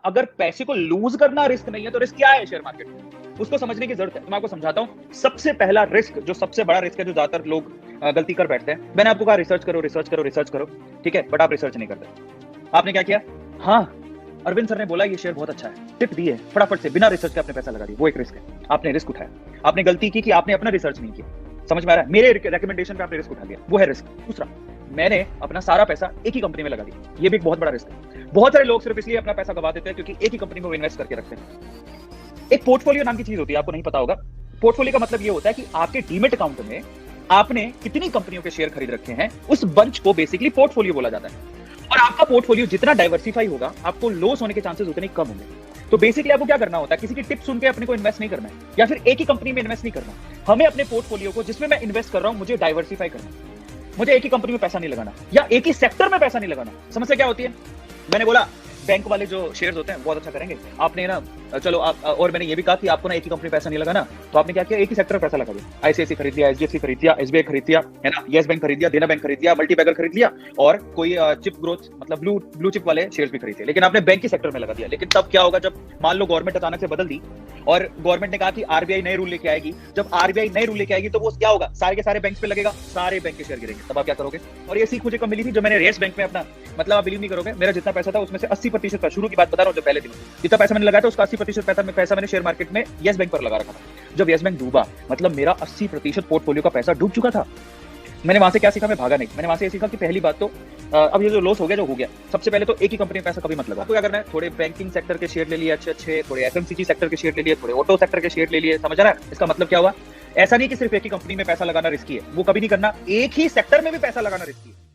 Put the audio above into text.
अगर पैसे को लूज करना रिस्क नहीं है तो रिस्क क्या है शेयर मार्केट में, उसको समझने की जरूरत है। मैं आपको समझाता हूं। सबसे पहला रिस्क, जो सबसे बड़ा रिस्क है, जो ज्यादातर लोग गलती कर बैठते हैं, मैंने आपको कहा रिसर्च करो रिसर्च करो रिसर्च करो, ठीक है, बट आप रिसर्च नहीं करते। आपने क्या किया? हाँ, अरविंद सर ने बोला ये शेयर बहुत अच्छा है, टिप दी है, फटाफट से बिना रिसर्च के आपने पैसा लगा दिया, वो एक रिस्क है। आपने रिस्क उठाया, आपने गलती की कि आपने अपना रिसर्च नहीं किया। समझ में आ रहा है? मेरे रिकमेंडेशन पे आपने रिस्क उठा लिया, वो है रिस्क। दूसरा, मैंने अपना सारा पैसा एक ही कंपनी में लगा दिया, ये भी एक बहुत बड़ा रिस्क है। बहुत सारे लोग सिर्फ इसलिए अपना पैसा गवा देते हैं क्योंकि एक ही कंपनी में वो इन्वेस्ट करके रखते हैं। एक पोर्टफोलियो नाम की चीज होती है, आपको नहीं पता होगा। पोर्टफोलियो का मतलब ये होता है कि आपके डीमेट अकाउंट में आपने कितनी कंपनियों के शेयर खरीद रखे हैं, उस बंच को बेसिकली पोर्टफोलियो बोला जाता है। और आपका पोर्टफोलियो जितना डाइवर्सिफाई होगा, आपको लॉस होने के चांसेस उतने कम होंगे। तो बेसिकली आपको क्या करना होता है, किसी की टिप सुन के अपने को इन्वेस्ट नहीं करना है, या फिर एक ही कंपनी में इन्वेस्ट नहीं करना। हमें अपने पोर्टफोलियो को, जिसमें मैं इन्वेस्ट कर रहा हूं, मुझे डाइवर्सिफाई करना है। मुझे एक ही कंपनी में पैसा नहीं लगाना, या एक ही सेक्टर में पैसा नहीं लगाना। समस्या क्या होती है? मैंने बोला बैंक वाले जो शेयर्स होते हैं बहुत अच्छा करेंगे, आपने ना, चलो आप, और मैंने ये भी कहा कि आपको ना एक ही कंपनी पैसा नहीं लगाना, तो आपने क्या किया, एक ही सेक्टर में पैसा लगा दिया। आईसीआईसी खरीद लिया, एचडीएफसी खरीद लिया, एसबीआई खरीद लिया, है ना, येस बैंक खरीद लिया, देना बैंक खरीद लिया, मल्टीबैगर खरीद लिया, और कोई चिप ग्रोथ मतलब ब्लू चिप वाले शेयर्स भी खरीद लिया, लेकिन आपने बैंक के सेक्टर में लगा दिया। लेकिन तब क्या होगा, जब मान लो गवर्नमेंट अचानक से बदल दी और गवर्नमेंट ने कहा कि आरबीआई नए रूल लेके आएगी, जब आरबीआई नए रूल लेके आएगी तो वो क्या होगा, सारे के सारे बैंक पे लगेगा, सारे बैंक के शेयर गिरेंगे। तब आप क्या करोगे? और ये सीख मुझे कब मिली थी, जब मैंने येस बैंक में अपना, मतलब आप बिलीव नहीं करोगे, मेरा जितना पैसा था उसमें से 80% शुरू की बात बता रहा हूं, जो पहले दिन जितना पैसा मैंने लगाया था उसका 80% पैसा मैंने शेयर मार्केट में येस बैंक पर लगा रखा था। जब येस बैंक डूबा, मतलब मेरा 80% पोर्टफोलियो का पैसा डूब चुका था। मैंने वहां से क्या सीखा? मैं भागा नहीं। मैंने वहां से ये सीखा कि पहली बात तो अब ये जो लॉस हो गया, जो हो गया, सबसे पहले तो एक ही कंपनी में पैसा कभी मत लगाओ। आपको क्या करना है, थोड़े बैंकिंग सेक्टर के शेयर ले लिए अच्छे, थोड़े एफएमसीजी सेक्टर के शेयर ले लिए, थोड़े ऑटो सेक्टर के शेयर ले लिए। समझ रहा है इसका मतलब क्या हुआ? ऐसा नहीं कि सिर्फ एक ही कंपनी में पैसा लगाना रिस्की है, वो कभी नहीं करना। एक ही सेक्टर में भी पैसा लगाना रिस्की है।